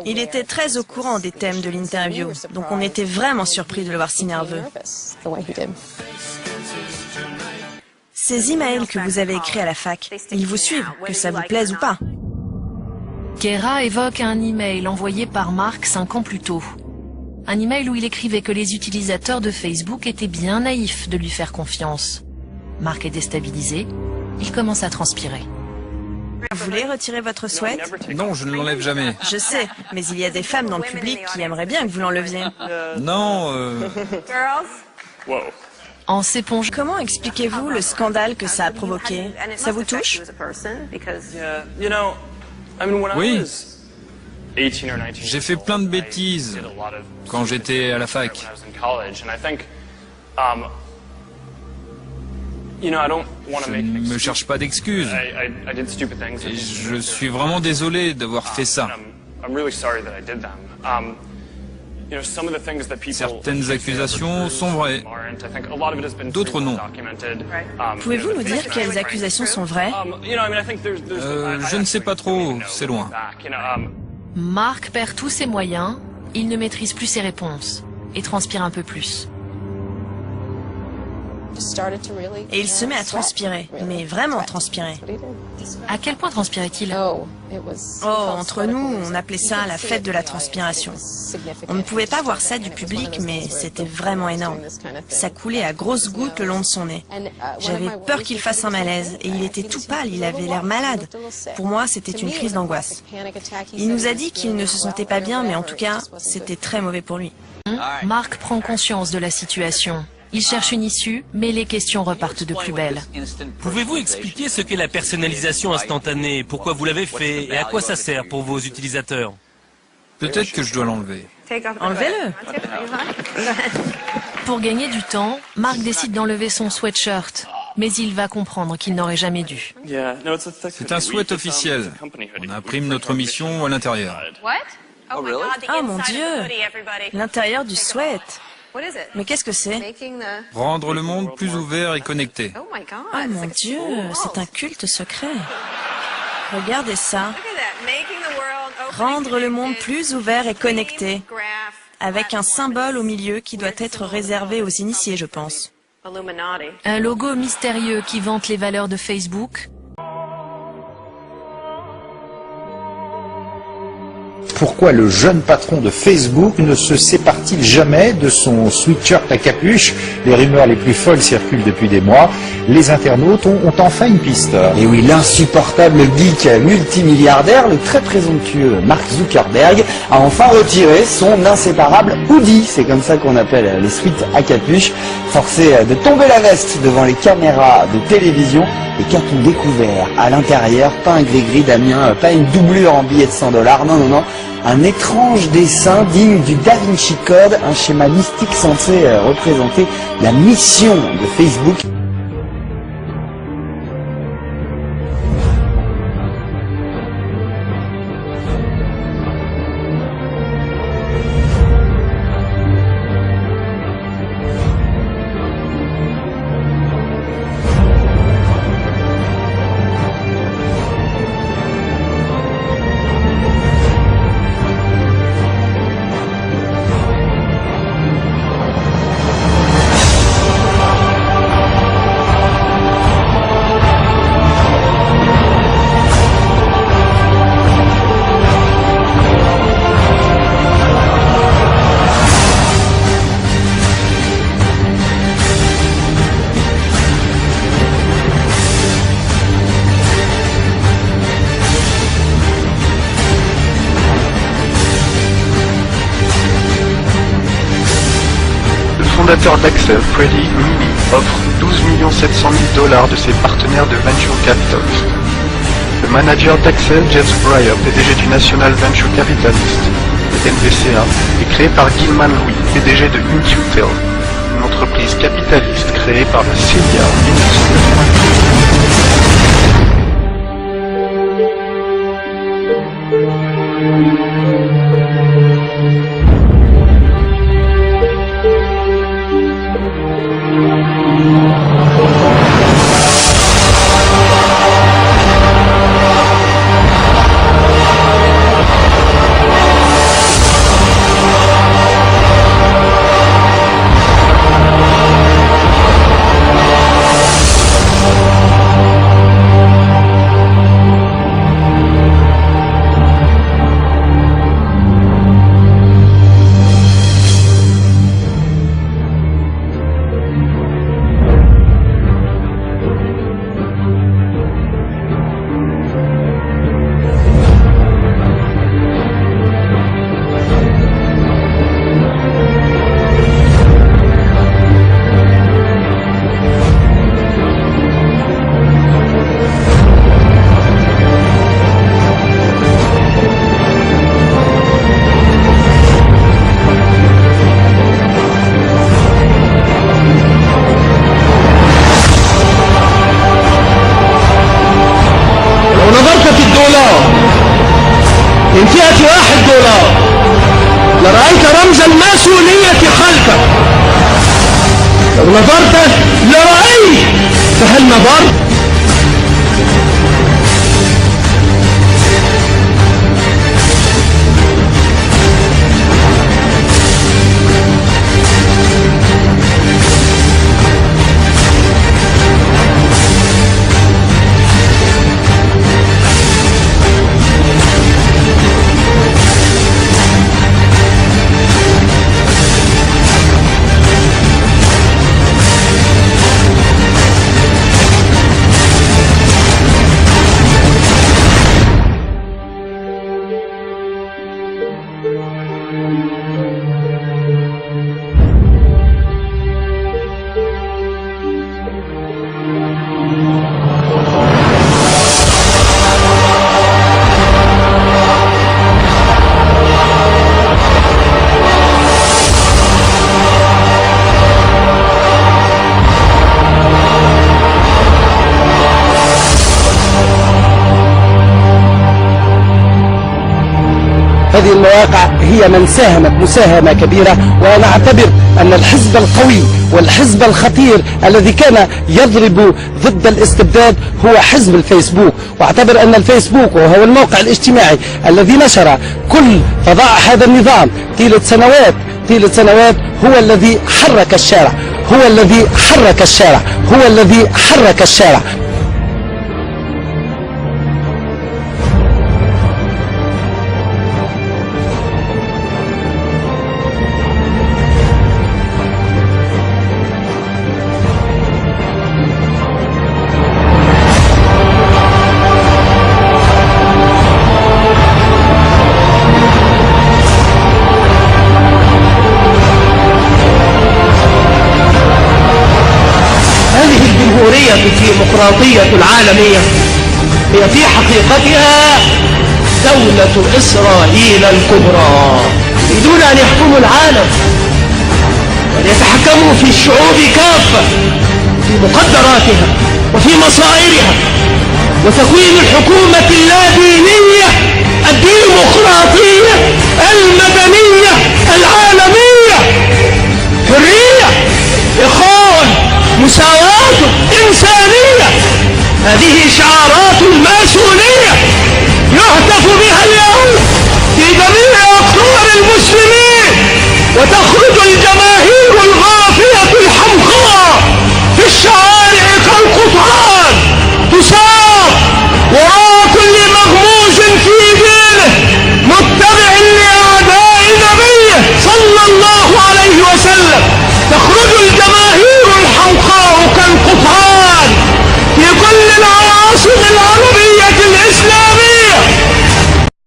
Il était très au courant des thèmes de l'interview, donc on était vraiment surpris de le voir si nerveux. Ces emails que vous avez écrits à la fac, ils vous suivent, que ça vous plaise ou pas. Guerra évoque un email envoyé par Mark 5 ans plus tôt. Un email où il écrivait que les utilisateurs de Facebook étaient bien naïfs de lui faire confiance. Mark est déstabilisé, il commence à transpirer. Vous voulez retirer votre sweat? Non, je ne l'enlève jamais. Je sais, mais il y a des femmes dans le public qui aimeraient bien que vous l'enleviez. Non, En s'épongeant, Comment expliquez-vous le scandale que ça a provoqué? Ça vous touche? Oui. J'ai fait plein de bêtises quand j'étais à la fac. Je ne me cherche pas d'excuses. Et je suis vraiment désolé d'avoir fait ça. Certaines accusations sont vraies, d'autres non. Pouvez-vous nous dire quelles accusations sont vraies? Je ne sais pas trop, c'est loin. Mark perd tous ses moyens, il ne maîtrise plus ses réponses et transpire un peu plus. Et il se met à transpirer, mais vraiment transpirer. À quel point transpirait-il? Oh, entre nous, on appelait ça la fête de la transpiration. On ne pouvait pas voir ça du public, mais c'était vraiment énorme. Ça coulait à grosses gouttes le long de son nez. J'avais peur qu'il fasse un malaise, et il était tout pâle, il avait l'air malade. Pour moi, c'était une crise d'angoisse. Il nous a dit qu'il ne se sentait pas bien, mais en tout cas, c'était très mauvais pour lui. Mark prend conscience de la situation. Il cherche une issue, mais les questions repartent de plus belle. Pouvez-vous expliquer ce qu'est la personnalisation instantanée? Pourquoi vous l'avez fait? Et à quoi ça sert pour vos utilisateurs? Peut-être que je dois l'enlever. Enlevez-le. Pour gagner du temps, Mark décide d'enlever son sweatshirt. Mais il va comprendre qu'il n'aurait jamais dû. C'est un sweat officiel. On imprime notre mission à l'intérieur. Oh mon Dieu! L'intérieur du sweat. Mais qu'est-ce que c'est? Rendre le monde plus ouvert et connecté. Oh mon Dieu, c'est un culte secret. Regardez ça. Rendre le monde plus ouvert et connecté. Avec un symbole au milieu qui doit être réservé aux initiés, je pense. Un logo mystérieux qui vante les valeurs de Facebook. Pourquoi le jeune patron de Facebook ne se sépare-t-il jamais de son sweatshirt à capuche? Les rumeurs les plus folles circulent depuis des mois. Les internautes ont enfin une piste. Et oui, l'insupportable geek multimilliardaire, le très présomptueux Mark Zuckerberg, a enfin retiré son inséparable hoodie. C'est comme ça qu'on appelle les sweats à capuche. Forcé de tomber la veste devant les caméras de télévision. Et qu'a-t-on découvert à l'intérieur? Pas un gris-gris, Damien, pas une doublure en billets de 100 $. Non, non, non. Un étrange dessin digne du Da Vinci Code, un schéma mystique censé représenter la mission de Facebook. Le fondateur d'Axel, Freddie Mimi, offre 12 700 000 $ de ses partenaires de Venture Capitalist. Le manager d'Axel, James Breyer, PDG du National Venture Capitalist, NVCA, est créé par Gilman Louis, PDG de Intuitel, une entreprise capitaliste créée par la CIA en 1990. من فئة $1 لرأيت رمز الماسونية خلفك. لو نظرت لرأيت، فهل نظرت؟ هذه المواقع هي من ساهمت مساهمة كبيرة، وأنا أعتبر أن الحزب القوي والحزب الخطير الذي كان يضرب ضد الاستبداد هو حزب الفيسبوك. وأعتبر أن الفيسبوك وهو الموقع الاجتماعي الذي نشر كل فظائع هذا النظام طيلة سنوات هو الذي حرك الشارع، هو الذي حرك الشارع، هو الذي حرك الشارع. الديمقراطية العالمية هي في حقيقتها دولة إسرائيل الكبرى، يريدون أن يحكموا العالم وأن يتحكموا في الشعوب كافة، في مقدراتها وفي مصائرها، وتكوين الحكومة اللادينية